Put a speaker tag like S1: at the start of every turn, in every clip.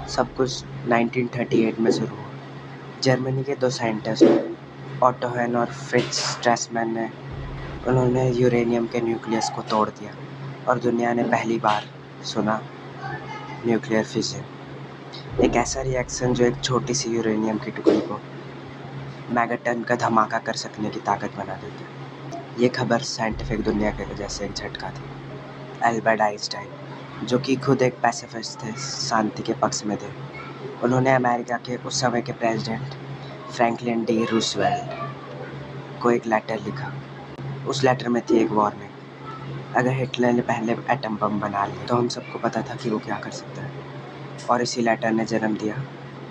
S1: सब कुछ 1938 में शुरू हुआ। जर्मनी के दो साइंटिस्ट ऑटो हैन और फ्रिट्ज स्ट्रैसमैन उन्होंने यूरेनियम के न्यूक्लियस को तोड़ दिया और दुनिया ने पहली बार सुना न्यूक्लियर फिजन, एक ऐसा रिएक्शन जो एक छोटी सी यूरेनियम की टुकड़ी को मेगाटन का धमाका कर सकने की ताकत बना देती है। ये खबर साइंटिफिक दुनिया के लिए जैसे एक झटका थी। एल्बर्ट आइंस्टाइन, जो कि खुद एक पैसिफिस्ट थे, शांति के पक्ष में थे, उन्होंने अमेरिका के उस समय के प्रेसिडेंट फ्रैंकलिन डी रूजवेल्ट को एक लेटर लिखा। उस लेटर में थी एक वार्निंग। अगर हिटलर ने पहले एटम बम बना लिया तो हम सबको पता था कि वो क्या कर सकता है। और इसी लेटर ने जन्म दिया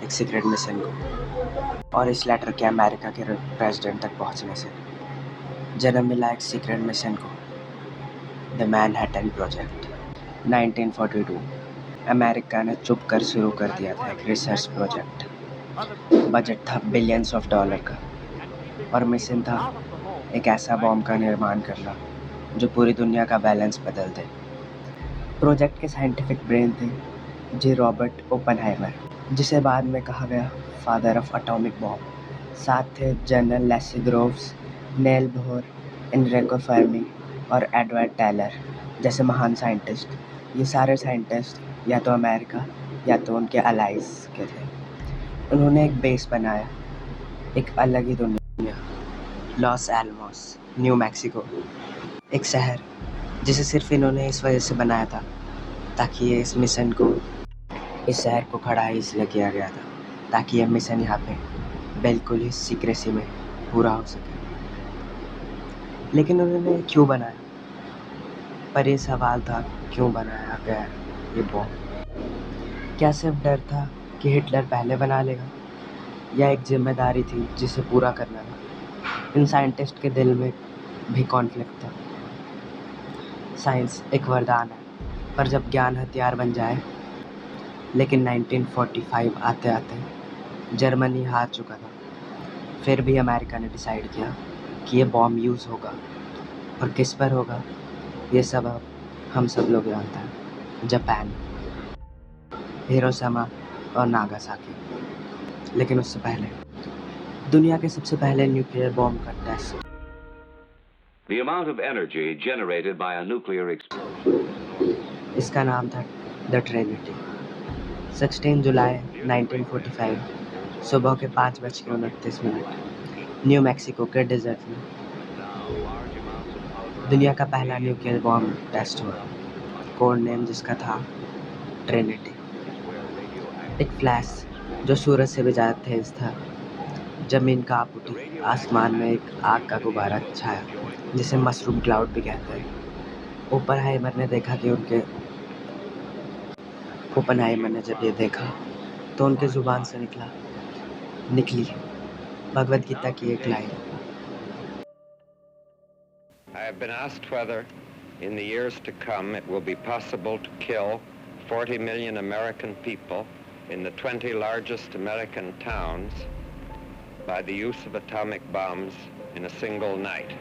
S1: एक सीक्रेट मिशन को, और इस लेटर के अमेरिका के प्रेसिडेंट तक पहुंचने से जन्म मिला एक सीक्रेट मिशन को, द मैनहट्टन प्रोजेक्ट। 1942 अमेरिका ने चुप कर शुरू कर दिया था एक रिसर्च प्रोजेक्ट। बजट था बिलियंस ऑफ डॉलर का, और मिशन था एक ऐसा बॉम्ब का निर्माण करना जो पूरी दुनिया का बैलेंस बदल दे। प्रोजेक्ट के साइंटिफिक ब्रेन थे जे रॉबर्ट ओपनहाइमर, जिसे बाद में कहा गया फादर ऑफ एटॉमिक बॉम्ब। साथ थे general Leslie Groves, Niels Bohr, Enrico Fermi और एडवर्ड टेलर जैसे महान साइंटिस्ट। ये सारे साइंटिस्ट या तो अमेरिका या तो उनके अलाइज के थे। उन्होंने एक बेस बनाया, एक अलग ही दुनिया, लॉस एलमोस, न्यू मैक्सिको, एक शहर जिसे सिर्फ इन्होंने इस वजह से बनाया था ताकि ये इस मिशन को, इस शहर को खड़ा इसलिए किया गया था ताकि ये मिशन यहाँ पे बिल्कुल ही सीक्रेसी में पूरा हो सके। लेकिन उन्होंने क्यों बनाया? पर ये सवाल था, क्यों बनाया गया ये बॉम्ब? क्या सिर्फ डर था कि हिटलर पहले बना लेगा, या एक जिम्मेदारी थी जिसे पूरा करना था? इन साइंटिस्ट के दिल में भी कॉन्फ्लिक्ट था। साइंस एक वरदान है, पर जब ज्ञान हथियार बन जाए। लेकिन 1945 आते आते जर्मनी हार चुका था। फिर भी अमेरिका ने डिसाइड किया कि ये बॉम्ब यूज़ होगा, और किस पर होगा ये सब अब हम सब लोग जानते हैं। जापान, हिरोशिमा और नागासाकी। लेकिन उससे पहले दुनिया के सबसे पहले न्यूक्लियर बॉम्ब का test.
S2: The amount of energy generated by a nuclear explosion.
S1: इसका नाम था द ट्रिनिटी। 16 जुलाई 1945 सुबह के 5:29 न्यू मैक्सिको के डेजर्ट में दुनिया का पहला न्यूक्लियर बॉम्ब टेस्ट हुआ, कोड नेम जिसका था ट्रिनिटी। एक फ्लैश जो सूरज से भी ज़्यादा तेज था, जमीन कांप उठी, आसमान में एक आग का गुब्बारा छाया जिसे मशरूम क्लाउड भी कहते हैं। ओपनहाइमर ने जब ये देखा तो उनके ज़ुबान से निकली भगवद गीता की एक line.
S3: I have been asked whether in the years to come it will be possible to kill 40 million American people in the 20 largest American towns by the use of atomic bombs in a single night.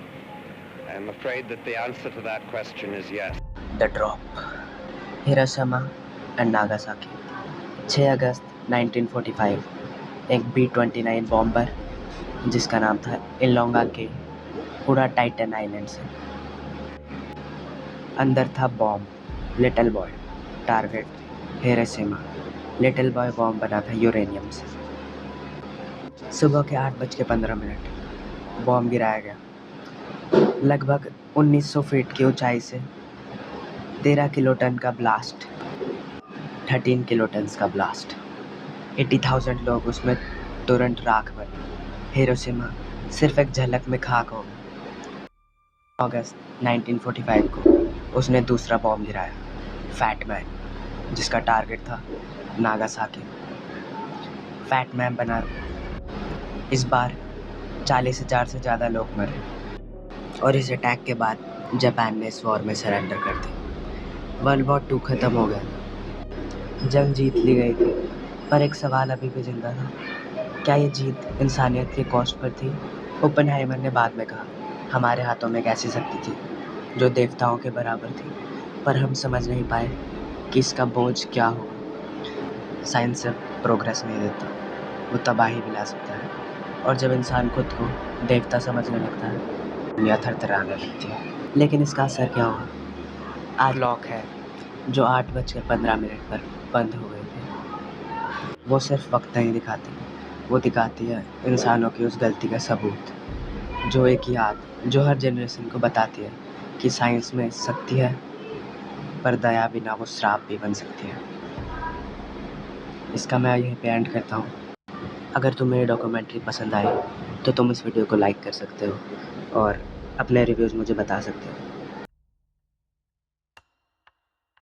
S3: I am afraid that the answer to that question is yes.
S1: The drop. Hiroshima and Nagasaki. 6 अगस्त 1945 एक B-29 bomber जिसका नाम था इलोंगा के उड़ा Titan island से। अंदर था bomb, little boy. Target Hiroshima. Little boy bomb बना था यूरेनियम से। सुबह के 8:15 बॉम्ब गिराया गया। लगभग 1900 फीट की ऊंचाई से 13 किलोटन का ब्लास्ट, 13 किलोटन का ब्लास्ट। 80,000 लोग उसमें तुरंत राख बने। हिरोशिमा सिर्फ एक झलक में खाक हो गया। अगस्त 1945 को उसने दूसरा बॉम्ब गिराया, फैट मैन, जिसका टारगेट था नागासाकी। फैट मैन बना। इस बार 40,000 से ज़्यादा लोग मरे, और इस अटैक के बाद जापान ने इस वॉर में सरेंडर कर दी। वर्ल्ड वॉर 2 ख़त्म हो गया था, जंग जीत ली गई थी, पर एक सवाल अभी भी जिंदा था। क्या ये जीत इंसानियत के कॉस्ट पर थी? ओपनहाइमर ने बाद में कहा, हमारे हाथों में एक ऐसी शक्ति थी जो देवताओं के बराबर थी, पर हम समझ नहीं पाए कि इसका बोझ क्या होगा। साइंस से प्रोग्रेस नहीं देता, वो तबाही भी ला सकता है। और जब इंसान खुद को देवता समझने लगता है, दुनिया थरथराने लगती है। लेकिन इसका असर क्या हुआ? आज क्लॉक है जो 8:15 पर बंद हो गई थी, वो सिर्फ वक्त नहीं दिखाती, वो दिखाती है इंसानों की उस गलती का सबूत, जो एक याद जो हर जनरेशन को बताती है कि साइंस में शक्ति है, पर दया बिना वो श्राप भी बन सकती है। इसका मैं यहीं पे एंड करता हूँ। अगर तुम्हें ये डॉक्यूमेंट्री पसंद आई तो तुम इस वीडियो को लाइक कर सकते हो और अपने रिव्यूज़ मुझे बता सकते हो।